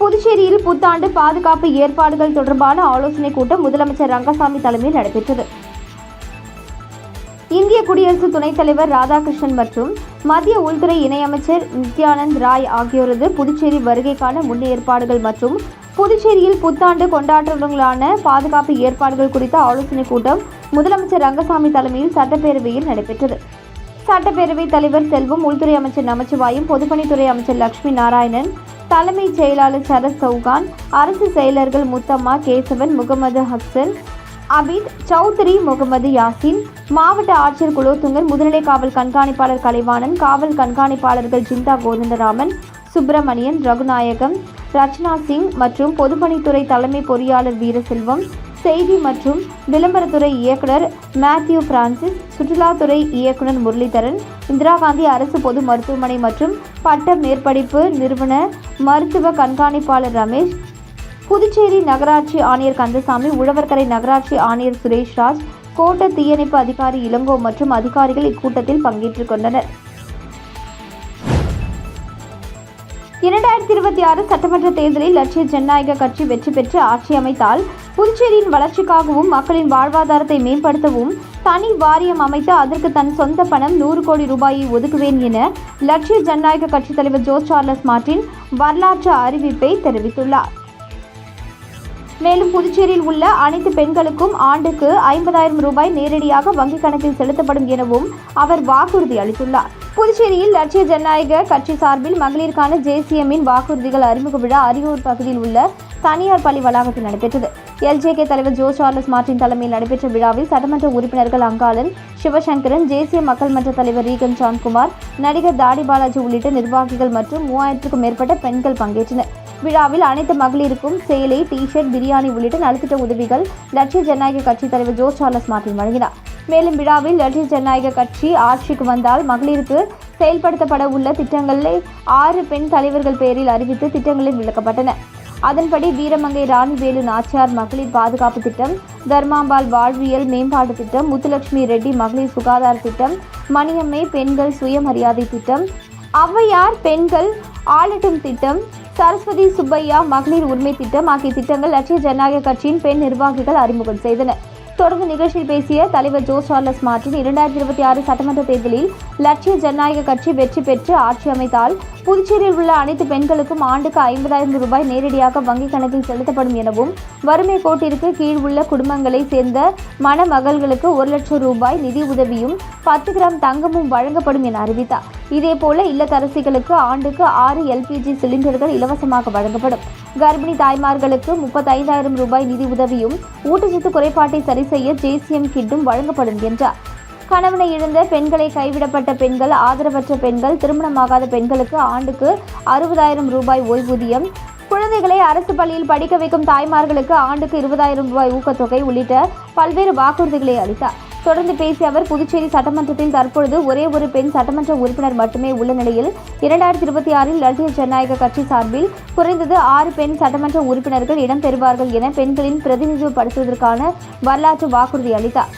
புதுச்சேரியில் புத்தாண்டு பாதுகாப்பு ஏற்பாடுகள் தொடர்பான ஆலோசனைக் கூட்டம் முதலமைச்சர் ரங்கசாமி தலைமையில் நடைபெற்றது. இந்திய குடியரசு துணைத் தலைவர் ராதாகிருஷ்ணன் மற்றும் மத்திய உள்துறை இணையமைச்சர் நித்யானந்த் ராய் ஆகியோரது புதுச்சேரி வருகைக்கான முன்னேற்பாடுகள் மற்றும் புதுச்சேரியில் புத்தாண்டு கொண்டாட்டங்களுக்கான பாதுகாப்பு ஏற்பாடுகள் குறித்த ஆலோசனைக் கூட்டம் முதலமைச்சர் ரங்கசாமி தலைமையில் சட்டப்பேரவையில் நடைபெற்றது. சட்டப்பேரவைத் தலைவர் செல்வம், உள்துறை அமைச்சர் நமச்சிவாயம், பொதுப்பணித்துறை அமைச்சர் லட்சுமி நாராயணன், தலைமைச் செயலாளர் சரத் சௌகான், அரசு செயலர்கள் முத்தம்மா, கேசவன், முகமது ஹசன், அபீத் சௌத்ரி, முகமது யாசின், மாவட்ட ஆட்சியர் குலோத்துங்கன், முதுநிலை காவல் கண்காணிப்பாளர் கலைவாணன், காவல் கண்காணிப்பாளர்கள் ஜிந்தா கோதண்டராமன், சுப்பிரமணியன், ரகுநாயகம், ரச்சனா சிங் மற்றும் பொதுப்பணித்துறை தலைமை பொறியாளர் வீரசெல்வம், செய்தி மற்றும் விளம்பரத்துறை இயக்குனர் மேத்யூ பிரான்சிஸ், சுற்றுலாத்துறை இயக்குனர் முரளிதரன், இந்திரா காந்தி அரசு பொது மருத்துவமனை மற்றும் பட்ட மேற்படிப்பு நிறுவன மருத்துவ கண்காணிப்பாளர் ரமேஷ், புதுச்சேரி நகராட்சி ஆணையர் கந்தசாமி, உழவர்கரை நகராட்சி ஆணையர் சுரேஷ்ராஜ், கோட்ட தீயணைப்பு அதிகாரி இளங்கோ மற்றும் அதிகாரிகள் இக்கூட்டத்தில் பங்கேற்றுக் கொண்டனர். 2026 சட்டமன்ற தேர்தலில் லட்சிய ஜனநாயக கட்சி வெற்றி பெற்று ஆட்சி அமைத்தால் புதுச்சேரியின் வளர்ச்சிக்காகவும் மக்களின் வாழ்வாதாரத்தை மேம்படுத்தவும் தனி வாரியம் அமைத்து அதற்கு தன் சொந்த பணம் 100 கோடி ரூபாயை ஒதுக்குவேன் என லட்சிய ஜனநாயக கட்சி தலைவர் ஜோஸ் சார்லஸ் மார்டின் வரலாற்று அறிவிப்பை தெரிவித்துள்ளார். மேலும் புதுச்சேரியில் உள்ள அனைத்து பெண்களுக்கும் ஆண்டுக்கு 50,000 ரூபாய் நேரடியாக வங்கிக் கணக்கில் செலுத்தப்படும் எனவும் அவர் வாக்குறுதி அளித்துள்ளார். புதுச்சேரியில் லட்சிய ஜனநாயக கட்சி சார்பில் மகளிருக்கான JCMஇன் வாக்குறுதிகள் அறிமுக விழா அரியூர் பகுதியில் உள்ள தனியார் பள்ளி வளாகத்தில் நடைபெற்றது. LJK தலைவர் ஜோஸ் சார்லஸ் மார்டின் தலைமையில் நடைபெற்ற விழாவில் சட்டமன்ற உறுப்பினர்கள் அங்காளன், சிவசங்கரன், JCM மக்கள் மன்ற தலைவர் ரீகன் ஜான்குமார், நடிகர் தாடி பாலாஜி உள்ளிட்ட நிர்வாகிகள் மற்றும் 3000க்கும் மேற்பட்ட பெண்கள் பங்கேற்றனர். விழாவில் அனைத்து மகளிருக்கும் சேலை, டிஷர்ட், பிரியாணி உள்ளிட்ட நலத்திட்ட உதவிகள் லட்சிய ஜனநாயக கட்சி தலைவர் ஜோஸ் சார்லஸ் மார்டின் வழங்கினார். மேலும் விழாவில் லட்சிய ஜனநாயக கட்சி ஆட்சிக்கு வந்தால் மகளிருக்கு செயல்படுத்தப்பட உள்ள திட்டங்களை 6 பெண் தலைவர்கள் பெயரில் அறிவித்து திட்டங்களில் விளக்கப்பட்டன. அதன்படி வீரமங்கை ராணி வேலு நாச்சியார் மகளிர் பாதுகாப்பு திட்டம், தர்மாம்பாள் வாழ்வியல் மேம்பாட்டு திட்டம், முத்துலட்சுமி ரெட்டி மகளிர் சுகாதார திட்டம், மணியம்மை பெண்கள் சுயமரியாதை திட்டம், ஔவையார் பெண்கள் ஆளட்டும் திட்டம், சரஸ்வதி சுப்பையா மகளிர் உரிமை திட்டம் ஆகிய திட்டங்கள் லட்சிய ஜனநாயக கட்சியின் பெண் நிர்வாகிகள் அறிமுகம் செய்தனர். தொடர்ந்து நிகழ்ச்சியில் பேசிய தலைவர் ஜோஸ் சார்லஸ் மார்டின் 2026 சட்டமன்ற தேர்தலில் லட்சிய ஜனநாயக கட்சி வெற்றி பெற்று ஆட்சி அமைத்தால் புதுச்சேரியில் உள்ள அனைத்து பெண்களுக்கும் ஆண்டுக்கு 50,000 ரூபாய் நேரடியாக வங்கிக் கணக்கில் செலுத்தப்படும் எனவும் வறுமை கோட்டிற்கு கீழ் உள்ள குடும்பங்களை சேர்ந்த மணமகள்களுக்கு 1 லட்சம் ரூபாய் நிதி உதவியும் 10 கிராம் தங்கமும் வழங்கப்படும் என அறிவித்தார். இதேபோல இல்லத்தரசிகளுக்கு ஆண்டுக்கு 6 LPG சிலிண்டர்கள் இலவசமாக வழங்கப்படும். கர்ப்பிணி தாய்மார்களுக்கு 35,000 ரூபாய் நிதி உதவியும் ஊட்டச்சத்து குறைபாட்டை சரி செய்ய JCM கிட்டும் வழங்கப்படும் என்றார். கணவனை இழந்த பெண்களை, கைவிடப்பட்ட பெண்கள், ஆதரவற்ற பெண்கள், திருமணமாகாத பெண்களுக்கு ஆண்டுக்கு 60,000 ரூபாய் ஓய்வூதியம், குழந்தைகளை அரசு பள்ளியில் படிக்க வைக்கும் தாய்மார்களுக்கு ஆண்டுக்கு 20,000 ரூபாய் ஊக்கத்தொகை உள்ளிட்ட பல்வேறு வாக்குறுதிகளை அளித்தார். தொடர்ந்து பேசிய அவர், புதுச்சேரி சட்டமன்றத்தில் தற்பொழுது ஒரே ஒரு பெண் சட்டமன்ற உறுப்பினர் மட்டுமே உள்ள நிலையில் 2026 லட்சிய ஜனநாயக கட்சி சார்பில் குறைந்தது 6 பெண் சட்டமன்ற உறுப்பினர்கள் இடம்பெறுவார்கள் என பெண்களின் பிரதிநிதித்துவப்படுத்துவதற்கான வரலாற்று வாக்குறுதி அளித்தார்.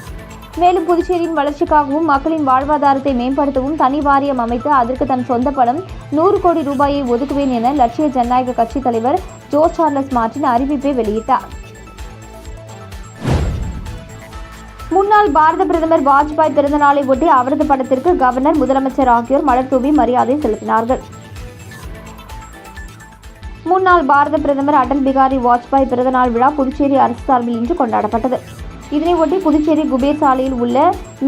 மேலும் புதுச்சேரியின் வளர்ச்சிக்காகவும் மக்களின் வாழ்வாதாரத்தை மேம்படுத்தவும் தனி வாரியம் அமைத்து அதற்கு தன் சொந்த பணம் 100 கோடி ரூபாயை ஒதுக்குவேன் என லட்சிய ஜனநாயக கட்சி தலைவர் ஜோஸ் சார்லஸ் மார்டின் அறிவிப்பை வெளியிட்டார். முன்னாள் பாரத பிரதமர் வாஜ்பாய் பிறந்தநாளை ஒட்டி அவரது படத்திற்கு கவர்னர், முதலமைச்சர் ஆகியோர் மலர் தூவி மரியாதை செலுத்தினார்கள். முன்னாள் பாரத பிரதமர் அடல் பிகாரி வாஜ்பாய் பிறந்தநாள் விழா புதுச்சேரி அரசு சார்பில் இன்று கொண்டாடப்பட்டது. இதனையொட்டி புதுச்சேரி குபேர் சாலையில் உள்ள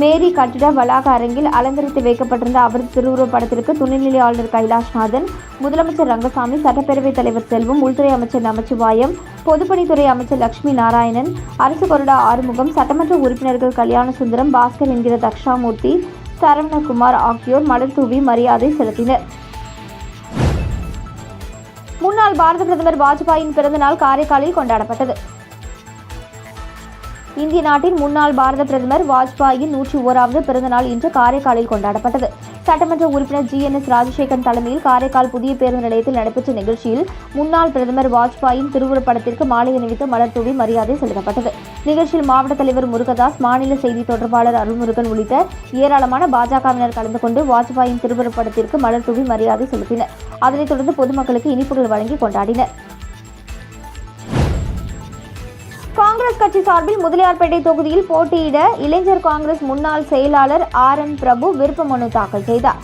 மேரி கட்டிட வளாக அரங்கில் அலங்கரித்து வைக்கப்பட்டிருந்த அவரது திருவுருவப் படத்திற்கு துணைநிலை ஆளுநர் கைலாஷ்நாதன், முதலமைச்சர் ரங்கசாமி, சட்டப்பேரவைத் தலைவர் செல்வம், உள்துறை அமைச்சர் நமச்சிவாயம், பொதுப்பணித்துறை அமைச்சர் லட்சுமி நாராயணன், அரசு கொறடா ஆறுமுகம், சட்டமன்ற உறுப்பினர்கள் கல்யாணசுந்தரம், பாஸ்கர் என்கிற தக்ஷாமூர்த்தி, சரவணகுமார் ஆகியோர் மலர் தூவி மரியாதை செலுத்தினர். முன்னாள் பாரத பிரதமர் வாஜ்பாயின் பிறந்தநாள் காரைக்காலில் கொண்டாடப்பட்டது. இந்திய நாட்டின் முன்னாள் பாரத பிரதமர் வாஜ்பாயின் 101வது பிறந்தநாள் இன்று காரைக்காலில் கொண்டாடப்பட்டது. சட்டமன்ற உறுப்பினர் GNS ராஜசேகரன் தலைமையில் காரைக்கால் புதிய பேருந்து நிலையத்தில் நடைபெற்ற நிகழ்ச்சியில் முன்னாள் பிரதமர் வாஜ்பாயின் திருவுருப்படத்திற்கு மாலை அணிவித்து மலர் தூவி மரியாதை செலுத்தப்பட்டது. நிகழ்ச்சியில் மாவட்ட தலைவர் முருகதாஸ், மாநில செய்தி தொடர்பாளர் அருள்முருகன் உள்ளிட்ட ஏராளமான பாஜகவினர் கலந்து கொண்டு வாஜ்பாயின் திருவுருப்படத்திற்கு மலர் தூவி மரியாதை செலுத்தினர். அதனைத் தொடர்ந்து பொதுமக்களுக்கு இனிப்புகள் வழங்கி கொண்டாடினர். காங்கிரஸ் கட்சி சார்பில் முதலியார்பேட்டை தொகுதியில் போட்டியிட இளைஞர் காங்கிரஸ் முன்னாள் செயலாளர் RM பிரபு விருப்ப மனு தாக்கல் செய்தார்.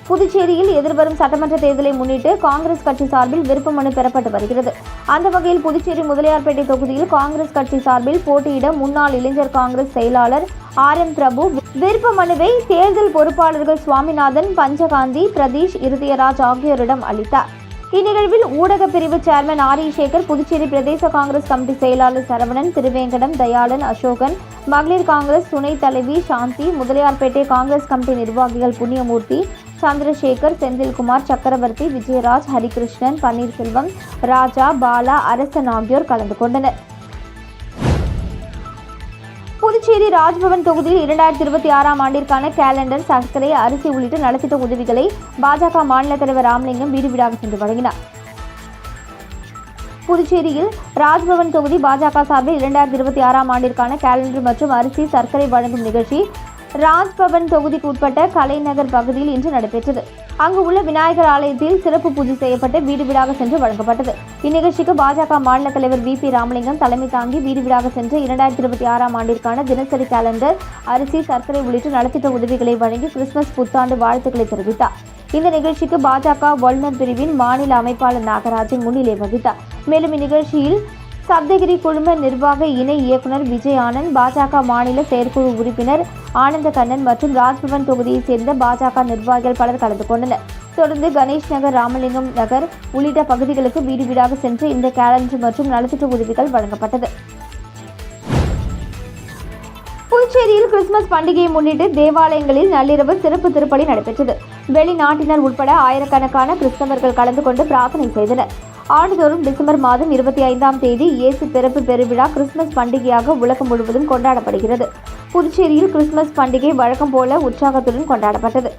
புதுச்சேரியில் எதிர்வரும் சட்டமன்ற தேர்தலை முன்னிட்டு காங்கிரஸ் கட்சி சார்பில் விருப்ப மனு பெறப்பட்டு வருகிறது. அந்த வகையில் புதுச்சேரி முதலியார்பேட்டை தொகுதியில் காங்கிரஸ் கட்சி சார்பில் போட்டியிட முன்னாள் இளைஞர் காங்கிரஸ் செயலாளர் RM பிரபு விருப்ப மனுவை தேர்தல் பொறுப்பாளர்கள் சுவாமிநாதன், பஞ்சகாந்தி, பிரதீஷ், இருதயராஜ் ஆகியோரிடம் அளித்தார். இந்நிகழ்வில் ஊடக பிரிவு சேர்மன் RE சேகர், புதுச்சேரி பிரதேச காங்கிரஸ் கமிட்டி செயலாளர் சரவணன், திருவேங்கடம், தயாளன், அசோகன், மகளிர் காங்கிரஸ் துணைத் தலைவி சாந்தி, முதலியார்பேட்டை காங்கிரஸ் கமிட்டி நிர்வாகிகள் புண்ணியமூர்த்தி, சந்திரசேகர், செந்தில்குமார், சக்கரவர்த்தி, விஜயராஜ், ஹரிகிருஷ்ணன், பன்னீர்செல்வம், ராஜா, பாலா, அரசன் ஆகியோர் கலந்து கொண்டனர். புதுச்சேரி ராஜ்பவன் தொகுதியில் 2026ஆம் ஆண்டிற்கான கேலண்டர், சர்க்கரை, அரிசி உள்ளிட்ட நலத்திட்ட உதவிகளை பாஜக மாநில தலைவர் ராமலிங்கம் வீடு வீடாக சென்று வழங்கினார். புதுச்சேரியில் ராஜ்பவன் தொகுதி பாஜக சார்பில் 2026ஆம் ஆண்டிற்கான கேலண்டர் மற்றும் அரிசி, சர்க்கரை வழங்கும் நிகழ்ச்சி ராஜ்பவன் தொகுதிக்கு உட்பட்ட கலைநகர் பகுதியில் இன்று நடைபெற்றது. அங்கு உள்ள விநாயகர் ஆலயத்தில் சிறப்பு பூஜை செய்யப்பட்டு வீடு வீடாக சென்று வழங்கப்பட்டது. இந்நிகழ்ச்சிக்கு பாஜக மாநில தலைவர் VP ராமலிங்கம் தலைமை தாங்கி வீடு வீடாக சென்று 2026ஆம் ஆண்டிற்கான தினசரி கேலண்டர், அரிசி, சர்க்கரை உள்ளிட்ட நலத்திட்ட உதவிகளை வழங்கி கிறிஸ்துமஸ் புத்தாண்டு வாழ்த்துக்களை தெரிவித்தார். இந்த நிகழ்ச்சிக்கு பாஜக வல்லுநர் பிரிவின் மாநில அமைப்பாளர் நாகராஜன் முன்னிலை வகித்தார். மேலும் இந்நிகழ்ச்சியில் சப்தகிரி குழும நிர்வாக இணை இயக்குநர் விஜய் ஆனந்த், பாஜக மாநில செயற்குழு உறுப்பினர் ஆனந்த கண்ணன் மற்றும் ராஜ்பவன் தொகுதியைச் சேர்ந்த பாஜக நிர்வாகிகள் பலர் கலந்து கொண்டனர். தொடர்ந்து கணேஷ் நகர், ராமலிங்கம் நகர் உள்ளிட்ட பகுதிகளுக்கு வீடு வீடாக சென்று இந்த கேலண்டர் மற்றும் நலத்திட்ட உதவிகள் வழங்கப்பட்டது. புதுச்சேரியில் கிறிஸ்துமஸ் பண்டிகையை முன்னிட்டு தேவாலயங்களில் நள்ளிரவு சிறப்பு திருப்பலி நடைபெற்றது. வெளிநாட்டினர் உட்பட ஆயிரக்கணக்கான கிறிஸ்தவர்கள் கலந்து கொண்டு பிரார்த்தனை செய்தனர். ஆண்டுதோறும் டிசம்பர் மாதம் 25ஆம் தேதி இயேசு பிறப்பு பெருவிழா கிறிஸ்துமஸ் பண்டிகையாக உலகம் முழுவதும் கொண்டாடப்படுகிறது. புதுச்சேரியில் கிறிஸ்துமஸ் பண்டிகை வழக்கம் போல உற்சாகத்துடன் கொண்டாடப்பட்டது.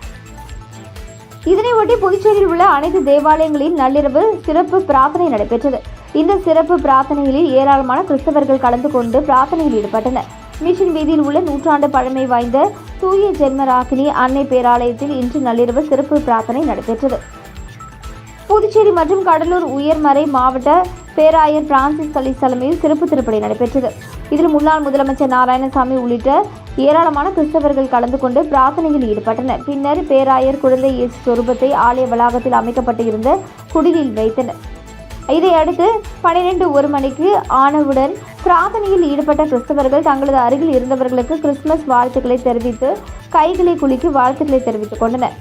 இதனையொட்டி புதுச்சேரியில் உள்ள அனைத்து தேவாலயங்களில் நள்ளிரவு சிறப்பு பிரார்த்தனை நடைபெற்றது. இந்த சிறப்பு பிரார்த்தனைகளில் ஏராளமான கிறிஸ்தவர்கள் கலந்து கொண்டு பிரார்த்தனையில் ஈடுபட்டனர். மிஷன் வீதியில் உள்ள நூற்றாண்டு பழமை வாய்ந்த தூய ஜென்மராகினி அன்னை பேராலயத்தில் இன்று நள்ளிரவு சிறப்பு பிரார்த்தனை நடைபெற்றது. புதுச்சேரி மற்றும் கடலூர் உயர்மறை மாவட்ட பேராயர் பிரான்சிஸ் கலீஸ் தலைமையில் சிறப்பு திருப்பலி நடைபெற்றது. இதில் முன்னாள் முதலமைச்சர் நாராயணசாமி உள்ளிட்ட ஏராளமான கிறிஸ்தவர்கள் கலந்து கொண்டு பிரார்த்தனையில் ஈடுபட்டனர். பின்னர் பேராயர் குழந்தை இயேசு சொரூபத்தை ஆலய வளாகத்தில் அமைக்கப்பட்டு இருந்த குடிலில் வைத்தனர். இதையடுத்து 12:01 மணிக்கு ஆனவுடன் பிரார்த்தனையில் ஈடுபட்ட கிறிஸ்தவர்கள் தங்களது அருகில் இருந்தவர்களுக்கு கிறிஸ்துமஸ் வாழ்த்துக்களை தெரிவித்து கைகளை குலுக்கி வாழ்த்துக்களை தெரிவித்துக் கொண்டனர்.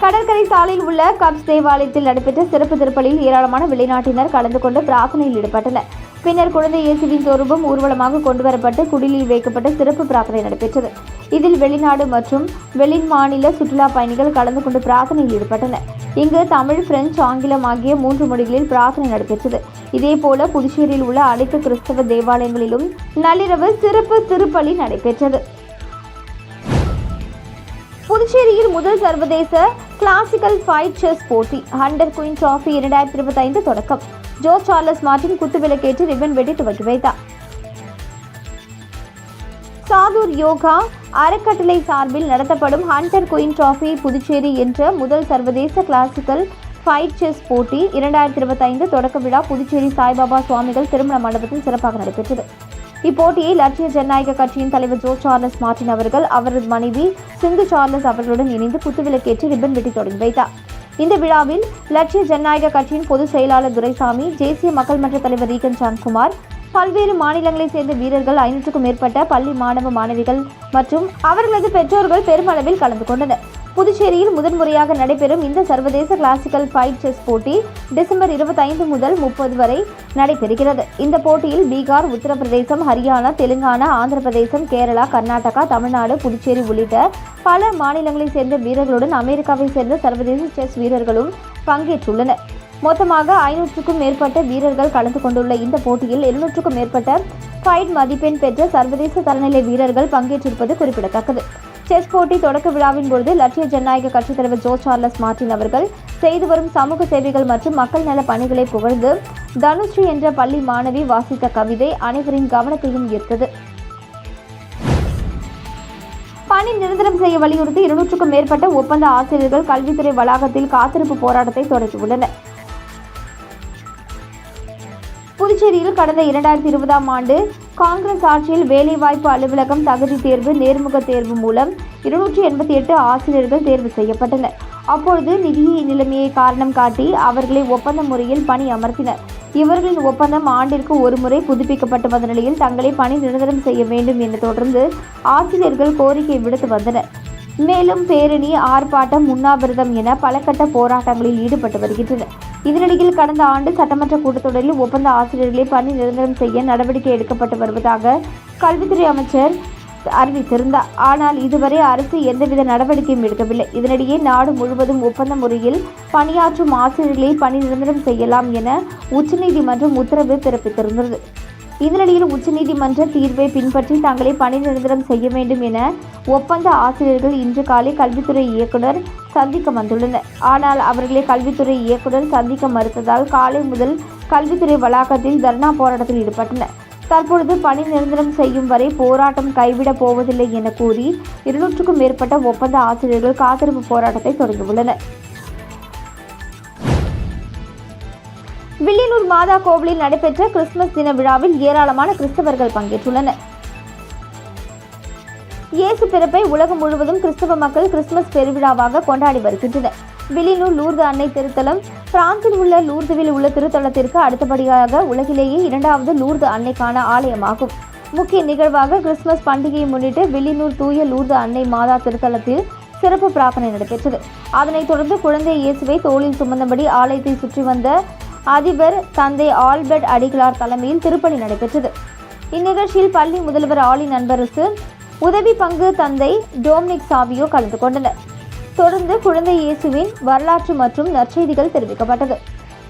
கடற்கரை சாலையில் உள்ள கப்ஸ் தேவாலயத்தில் நடைபெற்ற சிறப்பு திருப்பலியில் ஏராளமான வெளிநாட்டினர் கலந்து கொண்டு பிரார்த்தனையில் ஈடுபட்டனர். பின்னர் குழந்தை இயேசுவின் சொரூபம் ஊர்வலமாக கொண்டுவரப்பட்டு குடிலில் வைக்கப்பட்ட சிறப்பு பிரார்த்தனை நடைபெற்றது. இதில் வெளிநாடு மற்றும் வெளிமாநில சுற்றுலா பயணிகள் கலந்து கொண்டு பிரார்த்தனையில் ஈடுபட்டனர். இங்கு தமிழ், பிரெஞ்சு, ஆங்கிலம் ஆகிய 3 மொழிகளில் பிரார்த்தனை நடைபெற்றது. இதேபோல புதுச்சேரியில் உள்ள அனைத்து கிறிஸ்தவ தேவாலயங்களிலும் நள்ளிரவு சிறப்பு திருப்பலி நடைபெற்றது. புதுச்சேரியில் முதல் சர்வதேச கிளாசிக்கல் ஃபைட் செஸ் போட்டி ஹண்டர் குயின் டிராபி 2025 தொடக்கம். ஜோஸ் சார்லஸ் மார்டின் குத்துவிளக்கேற்றி ரிப்பன் வெட்டி துவக்கி வைத்தார். சாதுர் யோகா அறக்கட்டளை சார்பில் நடத்தப்படும் ஹண்டர் குயின் டிராபி புதுச்சேரி என்ற முதல் சர்வதேச கிளாசிக்கல் ஃபைட் செஸ் போட்டி 2025 தொடக்க விழா புதுச்சேரி சாய்பாபா சுவாமிகள் திருமண மண்டபத்தில் சிறப்பாக நடைபெற்றது. இப்போட்டியை லட்சிய ஜனநாயக கட்சியின் தலைவர் ஜோஸ் சார்லஸ் மார்டின் அவர்கள் அவரது மனைவி சிந்து சார்லஸ் அவர்களுடன் இணைந்து குத்துவிளக்கேற்றி ரிப்பன் வெட்டி தொடங்கி வைத்தார். இந்த விழாவில் லட்சிய ஜனநாயக கட்சியின் பொதுச் செயலாளர் துரைசாமி, தேசிய மக்கள் மன்ற தலைவர் ரீகன் சாந்த்குமார், பல்வேறு மாநிலங்களைச் சேர்ந்த வீரர்கள், 500க்கும் மேற்பட்ட பள்ளி மாணவ மாணவிகள் மற்றும் அவர்களது பெற்றோர்கள் பெருமளவில் கலந்து கொண்டனர். புதுச்சேரியில் முதன்முறையாக நடைபெறும் இந்த சர்வதேச கிளாசிக்கல் ஃபைட் செஸ் போட்டி டிசம்பர் 25 முதல் 30 வரை நடைபெறுகிறது. இந்த போட்டியில் பீகார், உத்தரப்பிரதேசம், ஹரியானா, தெலுங்கானா, ஆந்திர பிரதேசம், கேரளா, கர்நாடகா, தமிழ்நாடு, புதுச்சேரி உள்ளிட்ட பல மாநிலங்களைச் சேர்ந்த வீரர்களுடன் அமெரிக்காவை சேர்ந்த சர்வதேச செஸ் வீரர்களும் பங்கேற்றுள்ளனர். மொத்தமாக 500க்கும் மேற்பட்ட வீரர்கள் கலந்து கொண்டுள்ள இந்த போட்டியில் 700க்கும் மேற்பட்ட ஃபைட் மதிப்பெண் பெற்ற சர்வதேச தரநிலை வீரர்கள் பங்கேற்றிருப்பது குறிப்பிடத்தக்கது. செஸ் போட்டி தொடக்க விழாவின் பொழுது லட்சிய ஜனநாயக கட்சித் தலைவர் ஜோஸ் சார்லஸ் மார்டின் அவர்கள் செய்து வரும் சமூக சேவைகள் மற்றும் மக்கள் நல பணிகளை புகழ்ந்து தனுஸ்ரீ என்ற பள்ளி மாணவி வாசித்த கவிதை அனைவரின் கவனத்தையும் ஈர்த்தது. பணி நிரந்தரம் செய்ய வலியுறுத்தி 200க்கும் மேற்பட்ட ஒப்பந்த ஆசிரியர்கள் கல்வித்துறை வளாகத்தில் காத்திருப்பு போராட்டத்தை தொடங்கியுள்ளனர். புதுச்சேரியில் கடந்த 2020ஆம் ஆண்டு காங்கிரஸ் ஆட்சியில் வேலைவாய்ப்பு அலுவலகம் தகுதி தேர்வு நேர்முக தேர்வு மூலம் 288 ஆசிரியர்கள் தேர்வு செய்யப்பட்டனர். அப்பொழுது நிதி நிலைமையை காரணம் காட்டி அவர்களை ஒப்பந்த முறையில் பணி அமர்த்தினர். இவர்களின் ஒப்பந்தம் ஆண்டிற்கு ஒரு முறை புதுப்பிக்கப்பட்டு வந்த நிலையில் தங்களை பணி நிரந்தரம் செய்ய வேண்டும் என தொடர்ந்து ஆசிரியர்கள் கோரிக்கை விடுத்து வந்தனர். மேலும் பேரணி, ஆர்ப்பாட்டம், உண்ணாவிரதம் என பல கட்ட போராட்டங்களில் ஈடுபட்டு வருகின்றனர். இதனிடையில் கடந்த ஆண்டு சட்டமன்ற கூட்டத்தொடரில் ஒப்பந்த ஆசிரியர்களை பணி நிரந்தரம் செய்ய நடவடிக்கை எடுக்கப்பட்டு வருவதாக கல்வித்துறை அமைச்சர் அறிவித்திருந்தார். ஆனால் இதுவரை அரசு எந்தவித நடவடிக்கையும் எடுக்கவில்லை. இதனிடையே நாடு முழுவதும் ஒப்பந்த முறையில் பணியாற்றும் ஆசிரியர்களை பணி நிரந்தரம் செய்யலாம் என உச்சநீதிமன்றம் உத்தரவு பிறப்பித்திருந்தது. இதனிடையில் உச்சநீதிமன்ற தீர்ப்பை பின்பற்றி தங்களை பணி நிரந்தரம் செய்ய வேண்டும் என ஒப்பந்த ஆசிரியர்கள் இன்று காலை கல்வித்துறை இயக்குநர் சந்திக்க வந்துள்ளனர். ஆனால் அவர்களை கல்வித்துறை இயக்குநர் சந்திக்க மறுத்ததால் காலை முதல் கல்வித்துறை வளாகத்தில் தர்ணா போராட்டத்தில் ஈடுபட்டனர். தற்பொழுது பணி நிரந்தரம் செய்யும் வரை போராட்டம் கைவிடப் போவதில்லை என கூறி 200க்கும் மேற்பட்ட ஒப்பந்த ஆசிரியர்கள் காத்திருப்பு போராட்டத்தை தொடங்கியுள்ளனர். வில்லியனூர் மாதா கோவிலில் நடைபெற்ற கிறிஸ்துமஸ் தின விழாவில் ஏராளமான கிறிஸ்தவர்கள் பங்கேற்றுள்ளனர். இயேசு பிறப்பை உலகம் முழுவதும் கிறிஸ்தவ மக்கள் கிறிஸ்துமஸ் பெருவிழாவாக கொண்டாடி வருகின்றனர். வில்லியனூர் லூர்து அன்னை திருத்தலம் பிரான்சில் உள்ள லூர்துவில் உள்ள திருத்தலத்திற்கு அடுத்தபடியாக உலகிலேயே 2வது லூர்து அன்னைக்கான ஆலயமாகும். முக்கிய நிகழ்வாக கிறிஸ்துமஸ் பண்டிகையை முன்னிட்டு வில்லியனூர் தூய லூர்து அன்னை மாதா திருத்தலத்தில் சிறப்பு பிரார்த்தனை நடைபெற்றது. அதனைத் தொடர்ந்து குழந்தை இயேசுவை தோளில் சுமந்தபடி ஆலயத்தை சுற்றி வந்த அதிபர் தந்தை ஆல்பர்ட் அடிகளார் தலைமையில் திருப்பணி நடைபெற்றது. இந்நிகழ்ச்சியில் பள்ளி முதல்வர் ஆலின் அன்பரசு, உதவி பங்கு தந்தை டோம்னிக் சாவியோ கலந்து கொண்டனர். தொடர்ந்து குழந்தை இயேசுவின் வரலாற்று மற்றும் நற்செய்திகள் தெரிவிக்கப்பட்டது.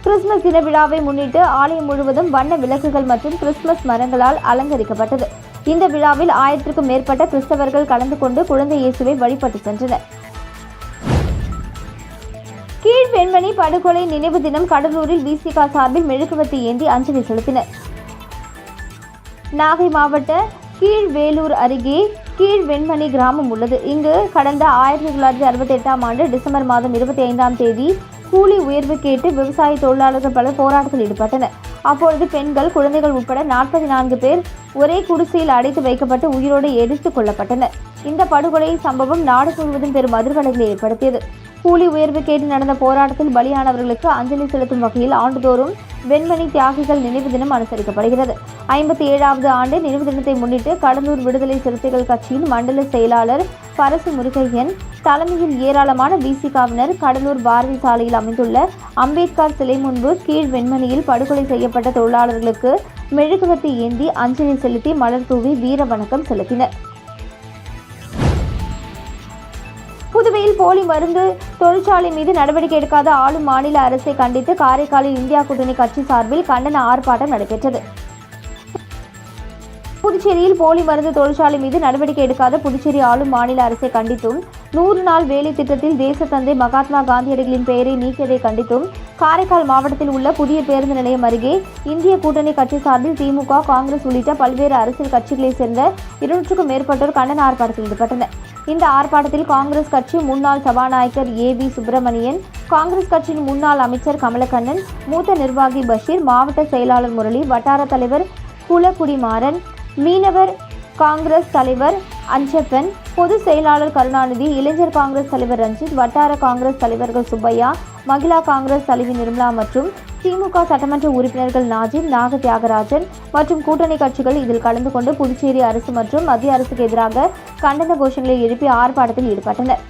கிறிஸ்துமஸ் தின விழாவை முன்னிட்டு ஆலயம் முழுவதும் வண்ண விளக்குகள் மற்றும் கிறிஸ்துமஸ் மரங்களால் அலங்கரிக்கப்பட்டது. இந்த விழாவில் 1000க்கும் மேற்பட்ட கிறிஸ்தவர்கள் கலந்து கொண்டு குழந்தை இயேசுவை வழிபட்டு சென்றனர். கீழ் வெண்மணி படுகொலை நினைவு தினம் கடலூரில் விசிக சார்பில் மெழுகுவர்த்தி ஏந்தி அஞ்சலி செலுத்தினர். நாகை மாவட்ட கீழ்வேலூர் அருகே கீழ் வெண்மணி கிராமம் உள்ளது. இங்கு கடந்த 1968ஆம் ஆண்டு டிசம்பர் மாதம் 25ஆம் தேதி கூலி உயர்வு கேட்டு விவசாய தொழிலாளர்கள் பலர் போராட்டத்தில் ஈடுபட்டனர். அப்பொழுது பெண்கள், குழந்தைகள் உட்பட 44 பேர் ஒரே குடிசையில் அடைத்து வைக்கப்பட்டு உயிரோடு எரித்துக் கொல்லப்பட்டனர். இந்த படுகொலை சம்பவம் நாடு முழுவதும் பெரும் அதிர்வலைகளை ஏற்படுத்தியது. கூலி உயர்வு கேட்டு நடந்த போராட்டத்தில் பலியானவர்களுக்கு அஞ்சலி செலுத்தும் வகையில் ஆண்டுதோறும் வெண்மணி தியாகிகள் நினைவு தினம் அனுசரிக்கப்படுகிறது. 57வது ஆண்டு நினைவு தினத்தை முன்னிட்டு கடலூர் விடுதலை சிறுத்தைகள் கட்சியின் மண்டல செயலாளர் பரசு முருகையன் தலைமையில் ஏராளமான விசிகாவினர் கடலூர் பாரதி சாலையில் அமைந்துள்ள அம்பேத்கர் சிலை முன்பு கீழ் வெண்மணியில் படுகொலை செய்யப்பட்ட தொழிலாளர்களுக்கு மெழுகுவர்த்தி ஏந்தி அஞ்சலி செலுத்தி மலர் தூவி வீர வணக்கம் செலுத்தினர். புதுவையில் போலி மருந்து தொழிற்சாலை மீது நடவடிக்கை எடுக்காத ஆளும் மாநில அரசை கண்டித்து காரைக்காலில் இந்தியா கூட்டணி கட்சி சார்பில் கண்டன ஆர்ப்பாட்டம் நடைபெற்றது. புதுச்சேரியில் போலி மருந்து தொழிற்சாலை மீது நடவடிக்கை எடுக்காத புதுச்சேரி ஆளும் மாநில அரசை கண்டித்தும் 100 நாள் வேலை திட்டத்தில் தேசத்தந்தை மகாத்மா காந்தியடிகளின் பெயரை நீக்கியதை கண்டித்தும் காரைக்கால் மாவட்டத்தில் உள்ள புதிய பேருந்து நிலையம் அருகே இந்திய கூட்டணி கட்சி சார்பில் திமுக, காங்கிரஸ் உள்ளிட்ட பல்வேறு அரசியல் கட்சிகளைச் சேர்ந்த 200க்கும் மேற்பட்டோர் கண்டன ஆர்ப்பாட்டத்தில் ஈடுபட்டனர். இந்த ஆர்ப்பாட்டத்தில் காங்கிரஸ் கட்சி முன்னாள் சபாநாயகர் ஏ.வி. சுப்பிரமணியன், காங்கிரஸ் கட்சியின் முன்னாள் அமைச்சர் கமலக்கண்ணன், மூத்த நிர்வாகி பஷீர், மாவட்ட செயலாளர் முரளி, வட்டார தலைவர் குலக்குடிமாறன், மீனவர் காங்கிரஸ் தலைவர் அஞ்சப்பன், பொதுச் செயலாளர் கருணாநிதி, இளைஞர் காங்கிரஸ் தலைவர் ரஞ்சித், வட்டார காங்கிரஸ் தலைவர்கள் சுப்பையா, மகிழா காங்கிரஸ் தலைவி நிர்மலா மற்றும் திமுக சட்டமன்ற உறுப்பினர்கள் நாஜிம், நாக தியாகராஜன் மற்றும் கூட்டணி கட்சிகள் இதில் கலந்து கொண்டு புதுச்சேரி அரசு மற்றும் மத்திய அரசுக்கு எதிராக கண்டன கோஷங்களை எழுப்பி ஆர்ப்பாட்டத்தில் ஈடுபட்டனர்.